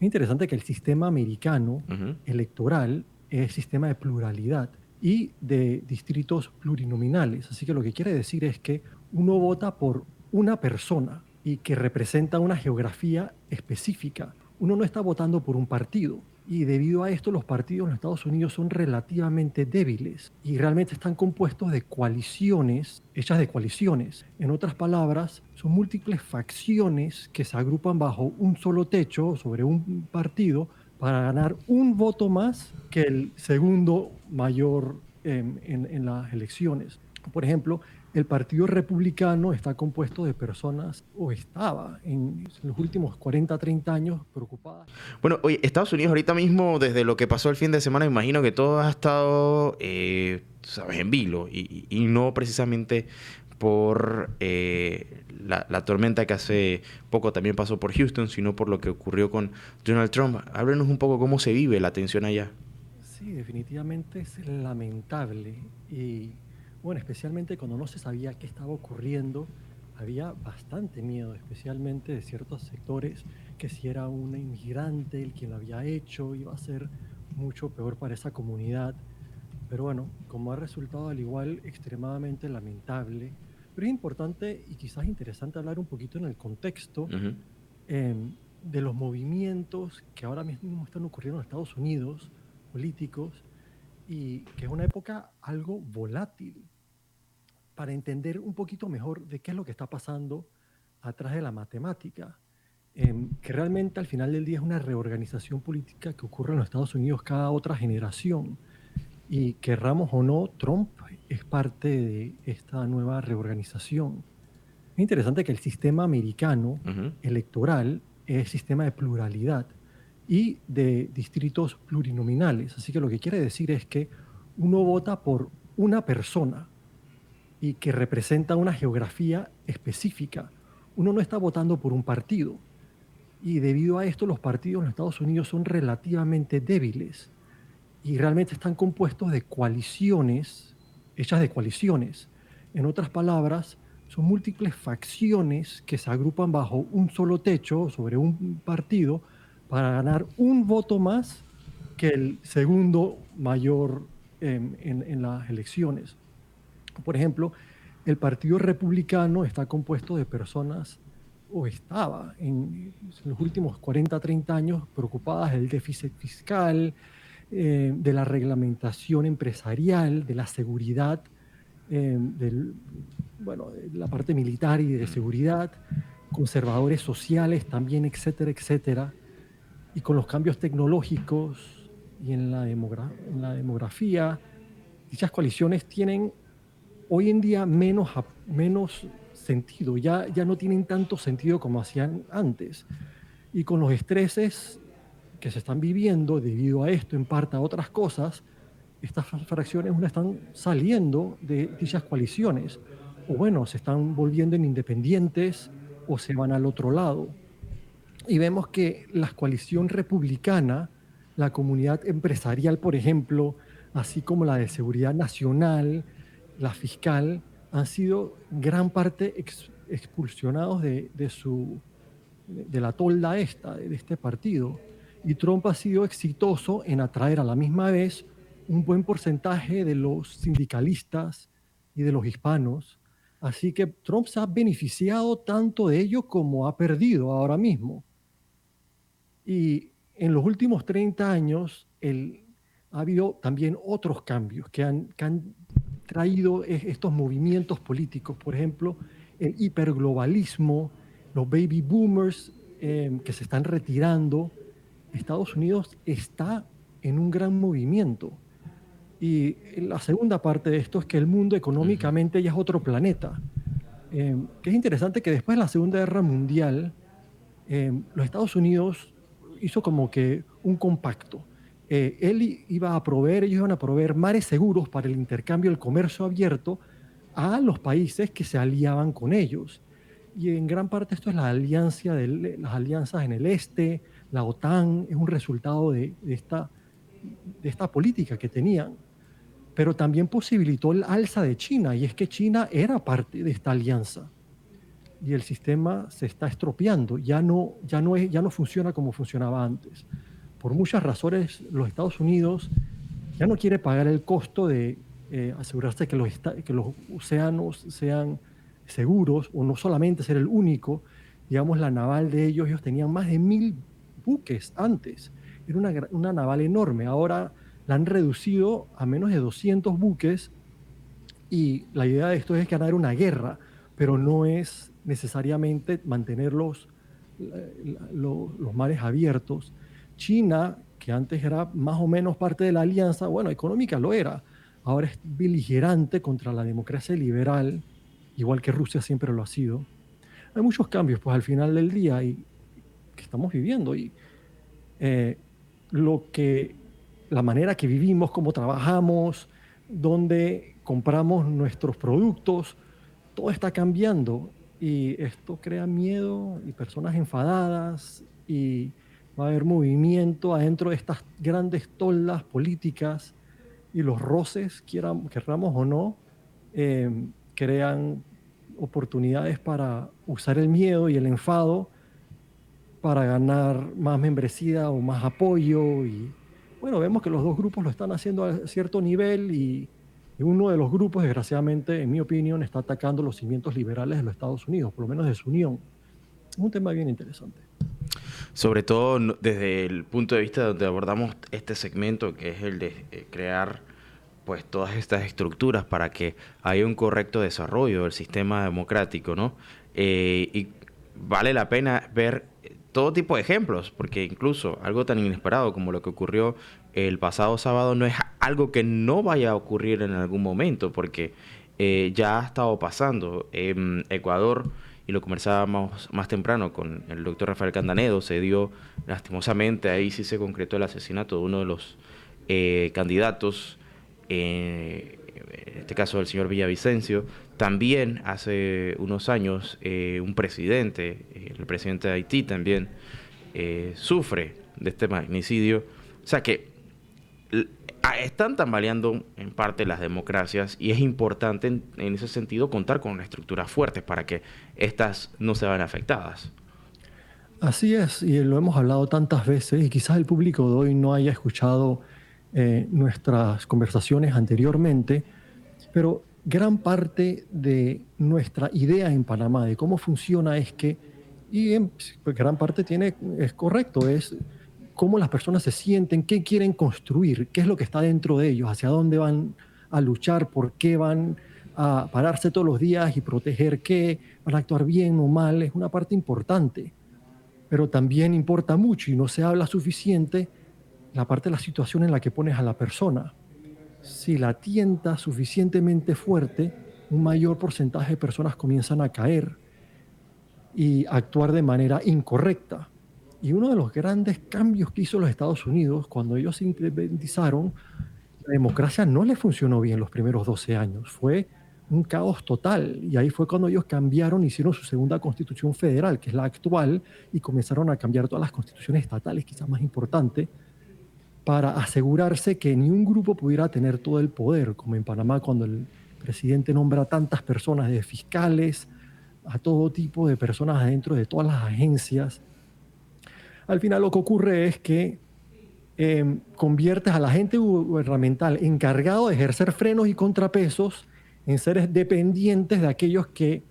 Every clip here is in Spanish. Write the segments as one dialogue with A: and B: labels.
A: Es interesante que el sistema americano
B: Ujú.
A: electoral es sistema de pluralidad y de distritos plurinominales. Así que lo que quiere decir es que uno vota por una persona y que representa una geografía específica. Uno no está votando por un partido. Y debido a esto, los partidos en los Estados Unidos son relativamente débiles y realmente están compuestos de coaliciones, hechas de coaliciones. En otras palabras, son múltiples facciones que se agrupan bajo un solo techo sobre un partido para ganar un voto más que el segundo mayor en las elecciones. Por ejemplo, el Partido Republicano está compuesto de personas, o estaba en los últimos 40, 30 años, preocupadas.
B: Bueno, oye, Estados Unidos ahorita mismo, desde lo que pasó el fin de semana, me imagino que todo ha estado, tú sabes, en vilo y no precisamente por la tormenta que hace poco también pasó por Houston, sino por lo que ocurrió con Donald Trump. Háblenos un poco cómo se vive la tensión allá.
A: Sí, definitivamente es lamentable y bueno, especialmente cuando no se sabía qué estaba ocurriendo, había bastante miedo, especialmente de ciertos sectores, que si era un inmigrante el quien lo había hecho, iba a ser mucho peor para esa comunidad. Pero bueno, como ha resultado al igual extremadamente lamentable, pero es importante y quizás interesante hablar un poquito en el contexto
B: Ujú.
A: de los movimientos que ahora mismo están ocurriendo en Estados Unidos, políticos, y que es una época algo volátil para entender un poquito mejor de qué es lo que está pasando atrás de la matemática, que realmente al final del día es una reorganización política que ocurre en los Estados Unidos cada otra generación. Y querramos o no, Trump es parte de esta nueva reorganización. Es interesante que el sistema americano
B: Ujú.
A: electoral es sistema de pluralidad y de distritos plurinominales. Así que lo que quiere decir es que uno vota por una persona y que representa una geografía específica. Uno no está votando por un partido. Y debido a esto, los partidos en los Estados Unidos son relativamente débiles y realmente están compuestos de coaliciones, hechas de coaliciones. En otras palabras, son múltiples facciones que se agrupan bajo un solo techo sobre un partido para ganar un voto más que el segundo mayor en las elecciones. Por ejemplo, el Partido Republicano está compuesto de personas, o estaba en los últimos 40, 30 años, preocupadas del déficit fiscal, de la reglamentación empresarial, de la seguridad, bueno, de la parte militar y de seguridad, conservadores sociales también, etcétera, etcétera. Y con los cambios tecnológicos y en la demografía, dichas coaliciones tienen hoy en día menos sentido, ya no tienen tanto sentido como hacían antes. Y con los estreses que se están viviendo debido a esto, en parte a otras cosas, estas fracciones una están saliendo de dichas coaliciones, o bueno, se están volviendo en independientes o se van al otro lado. Y vemos que la coalición republicana, la comunidad empresarial, por ejemplo, así como la de seguridad nacional, la fiscal, han sido gran parte expulsionados de la tolda esta, de este partido. Y Trump ha sido exitoso en atraer a la misma vez un buen porcentaje de los sindicalistas y de los hispanos. Así que Trump se ha beneficiado tanto de ello como ha perdido ahora mismo. Y en los últimos 30 años ha habido también otros cambios que han traído estos movimientos políticos. Por ejemplo, el hiperglobalismo, los baby boomers que se están retirando. Estados Unidos está en un gran movimiento. Y la segunda parte de esto es que el mundo
B: Ujú.
A: económicamente ya es otro planeta. Que es interesante que después de la Segunda Guerra Mundial, los Estados Unidos hizo como que un compacto. Iba a proveer, ellos iban a proveer mares seguros para el intercambio, el comercio abierto a los países que se aliaban con ellos. Y en gran parte esto es las alianzas en el este, la OTAN, es un resultado de esta política que tenían. Pero también posibilitó el alza de China, y es que China era parte de esta alianza. y el sistema se está estropeando, ya no funciona como funcionaba antes. Por muchas razones, los Estados Unidos ya no quiere pagar el costo de asegurarse que los océanos sean seguros, o no solamente ser el único. Digamos, la naval de ellos tenían más de 1000 buques antes. Era una naval enorme. Ahora la han reducido a menos de 200 buques, y la idea de esto es ganar una guerra, pero no es necesariamente mantener los mares abiertos. China, que antes era más o menos parte de la alianza, bueno, económica lo era, ahora es beligerante contra la democracia liberal, igual que Rusia siempre lo ha sido. Hay muchos cambios, pues, al final del día, y que estamos viviendo, y eh, la manera que vivimos, cómo trabajamos, dónde compramos nuestros productos, todo está cambiando, y esto crea miedo y personas enfadadas, y va a haber movimiento adentro de estas grandes toldas políticas, y los roces, querramos o no, crean oportunidades para usar el miedo y el enfado para ganar más membresía o más apoyo. Y bueno, vemos que los dos grupos lo están haciendo a cierto nivel, y uno de los grupos, desgraciadamente, en mi opinión, está atacando los cimientos liberales de los Estados Unidos, por lo menos de su unión. Es un tema bien interesante.
B: Sobre todo desde el punto de vista donde abordamos este segmento, que es el de crear pues todas estas estructuras para que haya un correcto desarrollo del sistema democrático, ¿no? Y vale la pena ver todo tipo de ejemplos, porque incluso algo tan inesperado como lo que ocurrió el pasado sábado no es algo que no vaya a ocurrir en algún momento, porque ya ha estado pasando. En Ecuador, y lo conversábamos más temprano con el doctor Rafael Candanedo, se dio lastimosamente, ahí sí se concretó el asesinato de uno de los candidatos, en este caso del señor Villavicencio. También hace unos años un presidente, el presidente de Haití también sufre de este magnicidio. O sea que están tambaleando en parte las democracias, y es importante en ese sentido contar con estructuras fuertes para que estas no se vean afectadas.
A: Así es, y lo hemos hablado tantas veces, y quizás el público de hoy no haya escuchado nuestras conversaciones anteriormente, pero gran parte de nuestra idea en Panamá de cómo funciona es que, pues, gran parte es correcto, es cómo las personas se sienten, qué quieren construir, qué es lo que está dentro de ellos, hacia dónde van a luchar, por qué van a pararse todos los días y proteger qué, van a actuar bien o mal. Es una parte importante, pero también importa mucho, y no se habla suficiente, la parte de la situación en la que pones a la persona. Si la tientas suficientemente fuerte, un mayor porcentaje de personas comienzan a caer y actuar de manera incorrecta. Y uno de los grandes cambios que hizo los Estados Unidos cuando ellos se independizaron, la democracia no les funcionó bien los primeros 12 años. Fue un caos total. Y ahí fue cuando ellos cambiaron, hicieron su segunda constitución federal, que es la actual, y comenzaron a cambiar todas las constituciones estatales, quizás más importante, para asegurarse que ni un grupo pudiera tener todo el poder, como en Panamá, cuando el presidente nombra a tantas personas, de fiscales a todo tipo de personas dentro de todas las agencias. Al final lo que ocurre es que conviertes a la gente gubernamental encargado de ejercer frenos y contrapesos en seres dependientes de aquellos que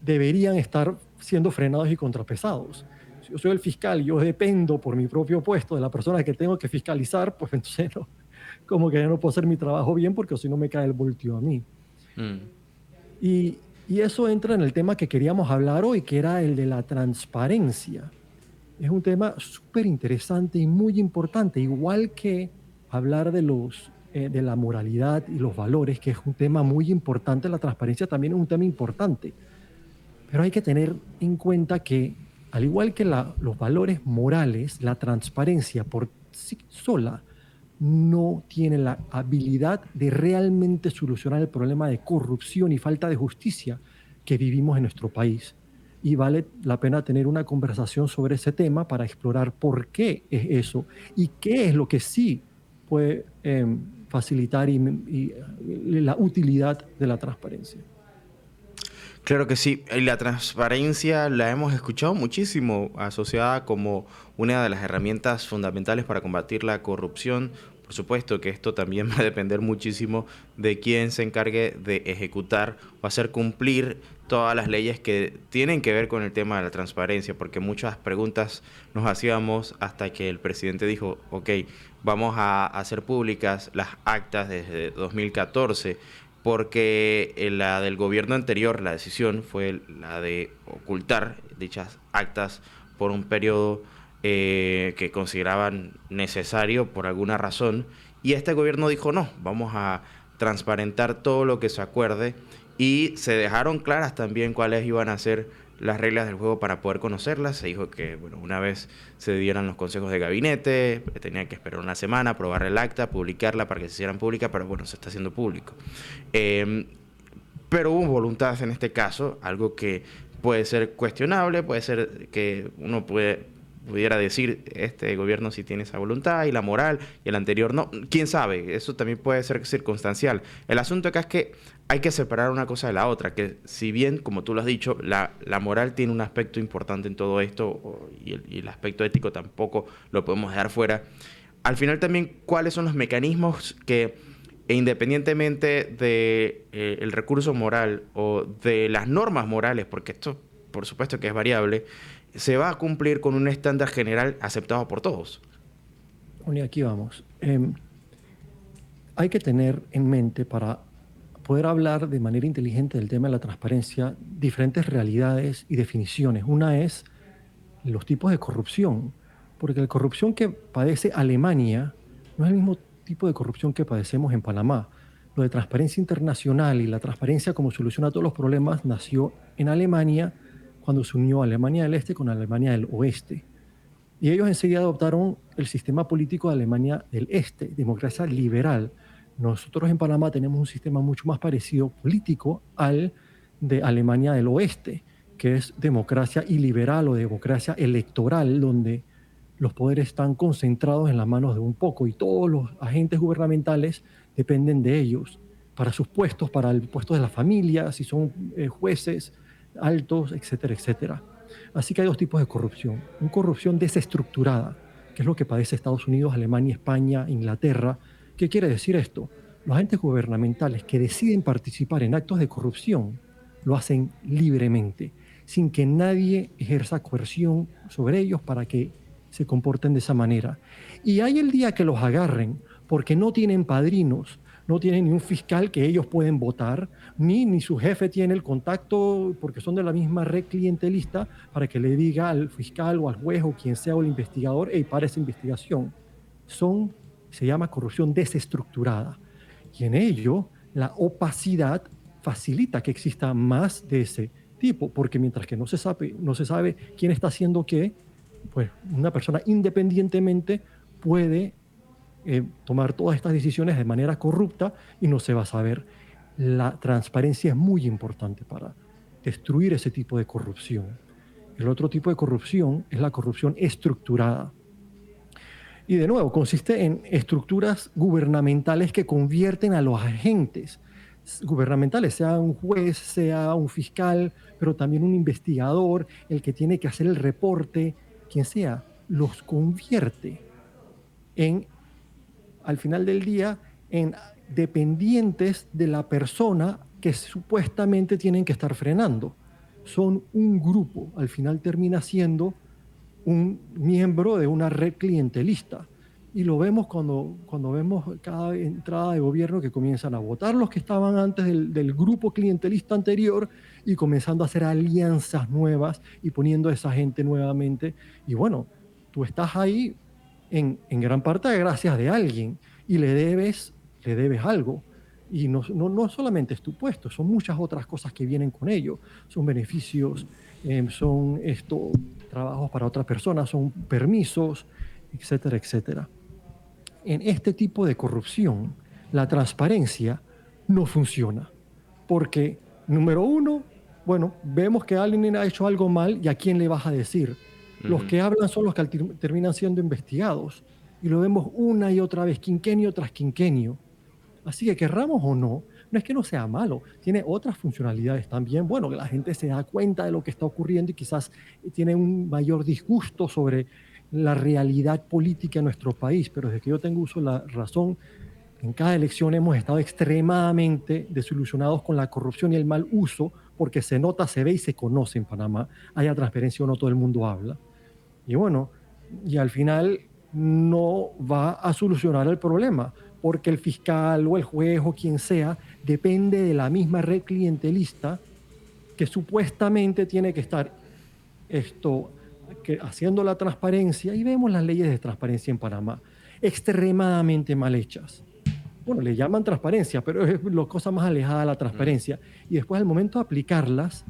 A: deberían estar siendo frenados y contrapesados. Si yo soy el fiscal y yo dependo por mi propio puesto de la persona que tengo que fiscalizar, pues entonces no, como que ya no puedo hacer mi trabajo bien, porque si no me cae el voltio a mí. Y eso entra en el tema que queríamos hablar hoy, que era el de la transparencia. Es un tema súper interesante y muy importante, igual que hablar de la moralidad y los valores, que es un tema muy importante. La transparencia también es un tema importante, pero hay que tener en cuenta que, al igual que los valores morales, la transparencia por sí sola no tiene la habilidad de realmente solucionar el problema de corrupción y falta de justicia que vivimos en nuestro país. Y vale la pena tener una conversación sobre ese tema para explorar por qué es eso y qué es lo que sí puede facilitar y la utilidad de la transparencia.
B: Claro que sí, y la transparencia la hemos escuchado muchísimo, asociada como una de las herramientas fundamentales para combatir la corrupción. Por supuesto que esto también va a depender muchísimo de quién se encargue de ejecutar o hacer cumplir todas las leyes que tienen que ver con el tema de la transparencia, porque muchas preguntas nos hacíamos hasta que el presidente dijo, ok, vamos a hacer públicas las actas desde 2014, porque la del gobierno anterior, la decisión fue la de ocultar dichas actas por un periodo que consideraban necesario por alguna razón, y este gobierno dijo no, vamos a transparentar todo lo que se acuerde, y se dejaron claras también cuáles iban a ser las reglas del juego para poder conocerlas. Se dijo que, bueno, una vez se dieran los consejos de gabinete, tenían que esperar una semana, aprobar el acta, publicarla para que se hicieran pública, pero bueno, se está haciendo público. Pero hubo voluntad en este caso, algo que puede ser cuestionable, puede ser que uno pudiera decir, este gobierno sí tiene esa voluntad y la moral, y el anterior no. ¿Quién sabe? Eso también puede ser circunstancial. El asunto acá es que hay que separar una cosa de la otra, que si bien, como tú lo has dicho, la moral tiene un aspecto importante en todo esto, y el aspecto ético tampoco lo podemos dejar fuera, al final también, ¿cuáles son los mecanismos que, independientemente de el recurso moral o de las normas morales, porque esto por supuesto que es variable, se va a cumplir con un estándar general aceptado por todos?
A: Bueno, y aquí vamos. Hay que tener en mente, para poder hablar de manera inteligente del tema de la transparencia, diferentes realidades y definiciones. Una es los tipos de corrupción, porque la corrupción que padece Alemania no es el mismo tipo de corrupción que padecemos en Panamá. Lo de transparencia internacional y la transparencia como solución a todos los problemas nació en Alemania, cuando se unió Alemania del Este con Alemania del Oeste. Y ellos enseguida adoptaron el sistema político de Alemania del Este, democracia liberal. Nosotros en Panamá tenemos un sistema mucho más parecido político al de Alemania del Oeste, que es democracia iliberal o democracia electoral, donde los poderes están concentrados en las manos de un poco y todos los agentes gubernamentales dependen de ellos para sus puestos, para el puesto de la familia, si son jueces altos, etcétera, etcétera. Así que hay dos tipos de corrupción. Una corrupción desestructurada, que es lo que padece Estados Unidos, Alemania, España, Inglaterra. ¿Qué quiere decir esto? Los agentes gubernamentales que deciden participar en actos de corrupción lo hacen libremente, sin que nadie ejerza coerción sobre ellos para que se comporten de esa manera. Y hay el día que los agarren porque no tienen padrinos, no tienen ni un fiscal que ellos pueden votar, ni su jefe tiene el contacto, porque son de la misma red clientelista, para que le diga al fiscal o al juez o quien sea o el investigador, hey, para esa investigación. Se llama corrupción desestructurada. Y en ello, la opacidad facilita que exista más de ese tipo, porque mientras que no se sabe quién está haciendo qué, pues una persona independientemente puede tomar todas estas decisiones de manera corrupta y no se va a saber. La transparencia es muy importante para destruir ese tipo de corrupción. El otro tipo de corrupción es la corrupción estructurada. Y de nuevo, consiste en estructuras gubernamentales que convierten a los agentes gubernamentales, sea un juez, sea un fiscal, pero también un investigador, el que tiene que hacer el reporte, quien sea, los convierte en, al final del día, en dependientes de la persona que supuestamente tienen que estar frenando. Son un grupo, al final termina siendo un miembro de una red clientelista. Y lo vemos cuando vemos cada entrada de gobierno que comienzan a votar los que estaban antes del grupo clientelista anterior y comenzando a hacer alianzas nuevas y poniendo a esa gente nuevamente. Y bueno, tú estás ahí en gran parte gracias de alguien y le debes algo. Y no solamente es tu puesto, son muchas otras cosas que vienen con ello. Son beneficios, son trabajos para otras personas, son permisos, etcétera, etcétera. En este tipo de corrupción, la transparencia no funciona. Porque, número uno, bueno, vemos que alguien ha hecho algo mal y ¿a quién le vas a decir? Los que hablan son los que terminan siendo investigados. Y lo vemos una y otra vez, quinquenio tras quinquenio. Así que querramos o no, No es que no sea malo, tiene otras funcionalidades también. Bueno, que la gente se da cuenta de lo que está ocurriendo y quizás tiene un mayor disgusto sobre la realidad política en nuestro país, pero desde que yo tengo uso de la razón, en cada elección hemos estado extremadamente desilusionados con la corrupción y el mal uso, porque se nota, se ve y se conoce en Panamá. Haya transparencia o no, todo el mundo habla. Y bueno, y al final no va a solucionar el problema, porque el fiscal o el juez o quien sea depende de la misma red clientelista que supuestamente tiene que estar haciendo la transparencia, y vemos las leyes de transparencia en Panamá, extremadamente mal hechas. Bueno, le llaman transparencia, pero es la cosa más alejada de la transparencia. Y después, al momento de aplicarlas,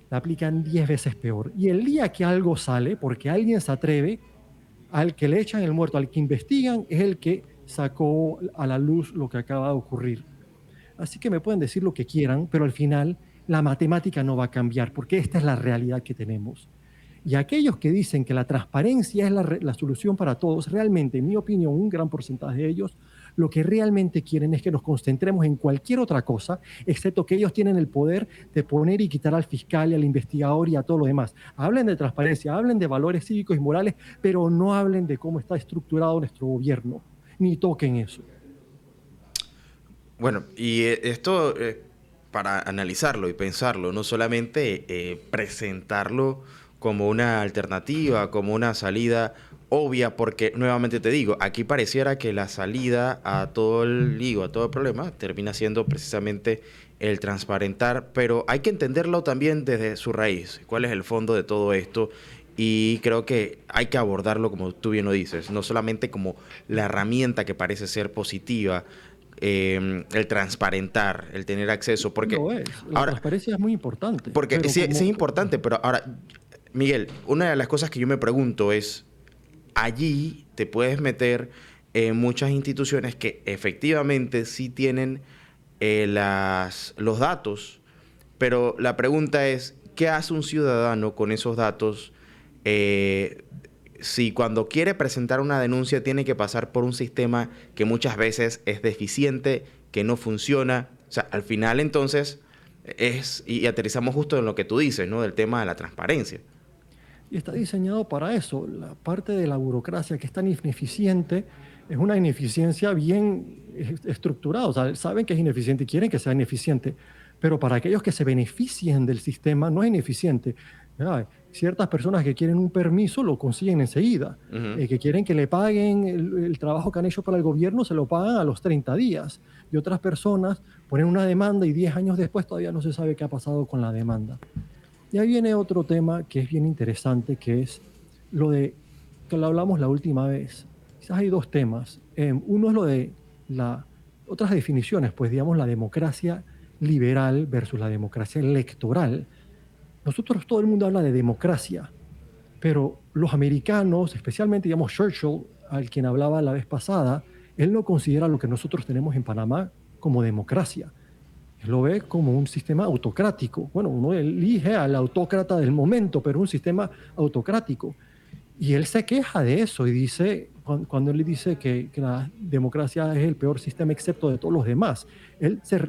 A: la aplican 10 veces peor. Y el día que algo sale, porque alguien se atreve, al que le echan el muerto, al que investigan, es el que sacó a la luz lo que acaba de ocurrir. Así que me pueden decir lo que quieran, pero al final la matemática no va a cambiar, porque esta es la realidad que tenemos. Y aquellos que dicen que la transparencia es la solución para todos, realmente, en mi opinión, un gran porcentaje de ellos, lo que realmente quieren es que nos concentremos en cualquier otra cosa, excepto que ellos tienen el poder de poner y quitar al fiscal y al investigador y a todo lo demás. Hablen de transparencia, hablen de valores cívicos y morales, pero no hablen de cómo está estructurado nuestro gobierno, ni toquen eso.
B: Bueno, y esto, para analizarlo y pensarlo, no solamente presentarlo como una alternativa, como una salida obvia, porque nuevamente te digo, aquí pareciera que la salida a todo el lío, a todo el problema, termina siendo precisamente el transparentar, pero hay que entenderlo también desde su raíz, cuál es el fondo de todo esto. Y creo que hay que abordarlo, como tú bien lo dices, no solamente como la herramienta que parece ser positiva, el transparentar, el tener acceso, porque
A: Lo es. La
B: ahora,
A: transparencia es muy importante,
B: porque
A: pero
B: sí, sí es
A: como...
B: importante, pero ahora, Miguel, una de las cosas que yo me pregunto es, allí te puedes meter en muchas instituciones que efectivamente sí tienen los datos, pero la pregunta es, ¿qué hace un ciudadano con esos datos? Eh, si cuando quiere presentar una denuncia tiene que pasar por un sistema que muchas veces es deficiente, que no funciona. O sea, al final entonces y aterrizamos justo en lo que tú dices, ¿no? Del tema de la transparencia.
A: Y está diseñado para eso. La parte de la burocracia que es tan ineficiente es una ineficiencia bien estructurada. O sea, saben que es ineficiente y quieren que sea ineficiente, pero para aquellos que se beneficien del sistema no es ineficiente. Ciertas personas que quieren un permiso lo consiguen enseguida,
B: Ujú.
A: que quieren que le paguen el trabajo que han hecho para el gobierno, se lo pagan a los 30 días. Y otras personas ponen una demanda y 10 años después todavía no se sabe qué ha pasado con la demanda. Y ahí viene otro tema que es bien interesante, que es lo de, que lo hablamos la última vez. Quizás hay dos temas. Uno es lo de otras definiciones, pues digamos la democracia liberal versus la democracia electoral. Nosotros, todo el mundo habla de democracia, pero los americanos, especialmente digamos Churchill, al quien hablaba la vez pasada, él no considera lo que nosotros tenemos en Panamá como democracia. Él lo ve como un sistema autocrático. Bueno, uno elige al autócrata del momento, pero un sistema autocrático. Y él se queja de eso y dice, cuando él dice que la democracia es el peor sistema excepto de todos los demás,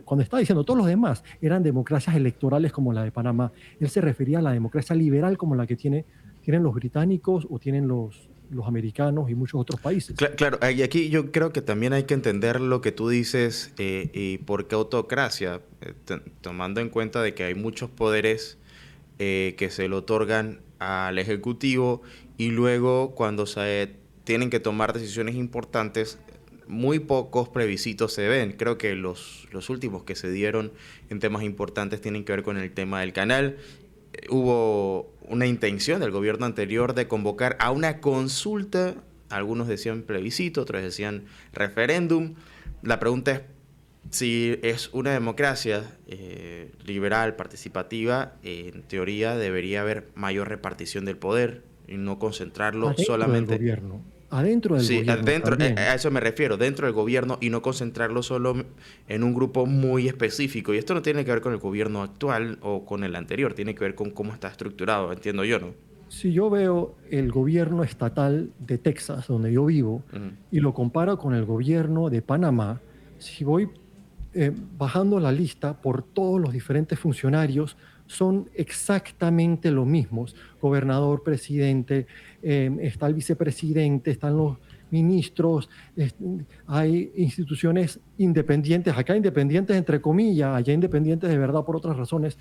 A: cuando está diciendo todos los demás eran democracias electorales como la de Panamá, él se refería a la democracia liberal como la que tienen los británicos o tienen los americanos y muchos otros países.
B: Claro, y aquí yo creo que también hay que entender lo que tú dices y por qué autocracia, tomando en cuenta de que hay muchos poderes que se le otorgan al Ejecutivo y luego cuando se tienen que tomar decisiones importantes, muy pocos plebiscitos se ven. Creo que los últimos que se dieron en temas importantes tienen que ver con el tema del canal. Hubo una intención del gobierno anterior de convocar a una consulta. Algunos decían plebiscito, otros decían referéndum. La pregunta es si es una democracia liberal, participativa, en teoría debería haber mayor repartición del poder y no concentrarlo
A: Adentro del
B: solamente.
A: gobierno, adentro del
B: Sí,
A: gobierno también.
B: a eso me refiero, dentro del gobierno y no concentrarlo solo en un grupo muy específico. Y esto no tiene que ver con el gobierno actual o con el anterior, tiene que ver con cómo está estructurado, entiendo yo, ¿no?
A: Si yo veo el gobierno estatal de Texas, donde yo vivo,
B: Ujú.
A: y lo comparo con el gobierno de Panamá, si voy bajando la lista por todos los diferentes funcionarios, son exactamente los mismos. Gobernador, presidente, está el vicepresidente, están los ministros, hay instituciones independientes, acá independientes entre comillas, allá independientes de verdad por otras razones,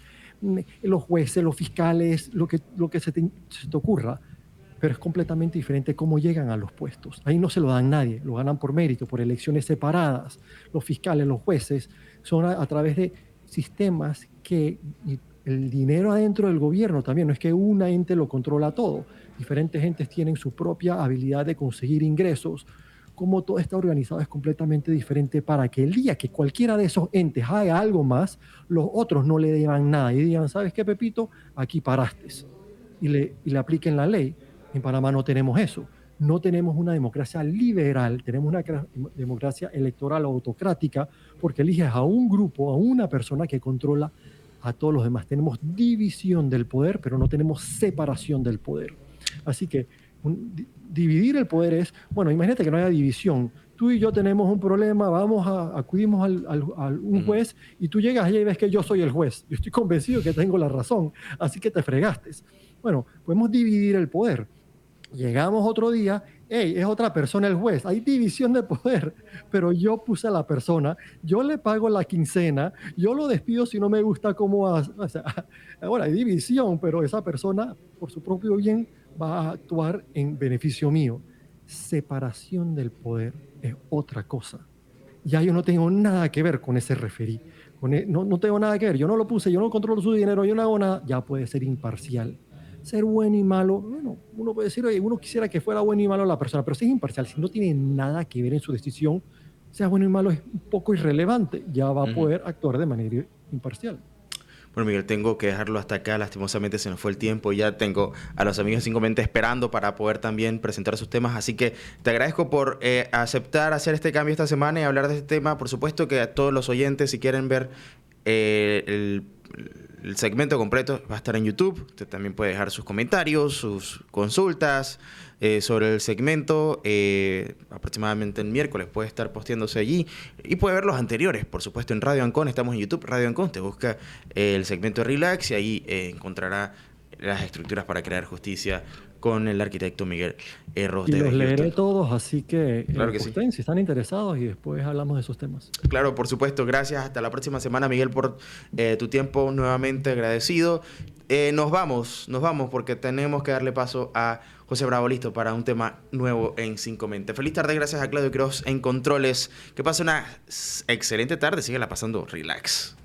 A: los jueces, los fiscales, lo que se te ocurra, pero es completamente diferente cómo llegan a los puestos. Ahí no se lo dan nadie, lo ganan por mérito, por elecciones separadas. Los fiscales, los jueces, son a través de sistemas que el dinero adentro del gobierno también, no es que una ente lo controla todo. Diferentes entes tienen su propia habilidad de conseguir ingresos. Cómo todo está organizado es completamente diferente para que el día que cualquiera de esos entes haga algo más, los otros no le deban nada y digan, ¿sabes qué, Pepito? Aquí paraste. Y le apliquen la ley. En Panamá no tenemos eso. No tenemos una democracia liberal, tenemos una democracia electoral o autocrática porque eliges a un grupo, a una persona que controla a todos los demás. Tenemos división del poder, pero no tenemos separación del poder. Así que dividir el poder es, bueno, imagínate que no haya división. Tú y yo tenemos un problema, acudimos a un juez y tú llegas allá y ves que yo soy el juez. Yo estoy convencido que tengo la razón, así que te fregaste. Bueno, podemos dividir el poder. Llegamos otro día, hey, es otra persona el juez, hay división de poder, pero yo puse a la persona, yo le pago la quincena, yo lo despido si no me gusta cómo hace. O sea, ahora hay división, pero esa persona, por su propio bien, va a actuar en beneficio mío. Separación del poder es otra cosa. Ya yo no tengo nada que ver con ese referí, no tengo nada que ver, yo no lo puse, yo no controlo su dinero, yo no hago nada, ya puede ser imparcial. Ser bueno y malo, bueno, uno puede decir, oye, uno quisiera que fuera bueno y malo la persona, pero si es imparcial, si no tiene nada que ver en su decisión, sea bueno y malo es un poco irrelevante, ya va a poder actuar de manera imparcial.
B: Bueno, Miguel, tengo que dejarlo hasta acá. Lastimosamente se nos fue el tiempo. Ya tengo a los amigos de 5mente esperando para poder también presentar sus temas. Así que te agradezco por aceptar hacer este cambio esta semana y hablar de este tema. Por supuesto que a todos los oyentes, si quieren ver el segmento completo, va a estar en YouTube. Usted también puede dejar sus comentarios, sus consultas sobre el segmento. Aproximadamente el miércoles puede estar posteándose allí. Y puede ver los anteriores, por supuesto, en Radio Ancon. Estamos en YouTube, Radio Ancon. Te busca el segmento de Relax y ahí encontrará las estructuras para crear justicia con el arquitecto Miguel Erros.
A: Y los leeré todos, así que,
B: claro que sí.
A: Si están interesados y después hablamos de esos temas.
B: Claro, por supuesto. Gracias. Hasta la próxima semana, Miguel, por tu tiempo. Nuevamente agradecido. Nos vamos porque tenemos que darle paso a José Bravo, listo para un tema nuevo en 5mente. Feliz tarde, gracias a Claudio Quiroz en Controles. Que pase una excelente tarde, síguela pasando relax.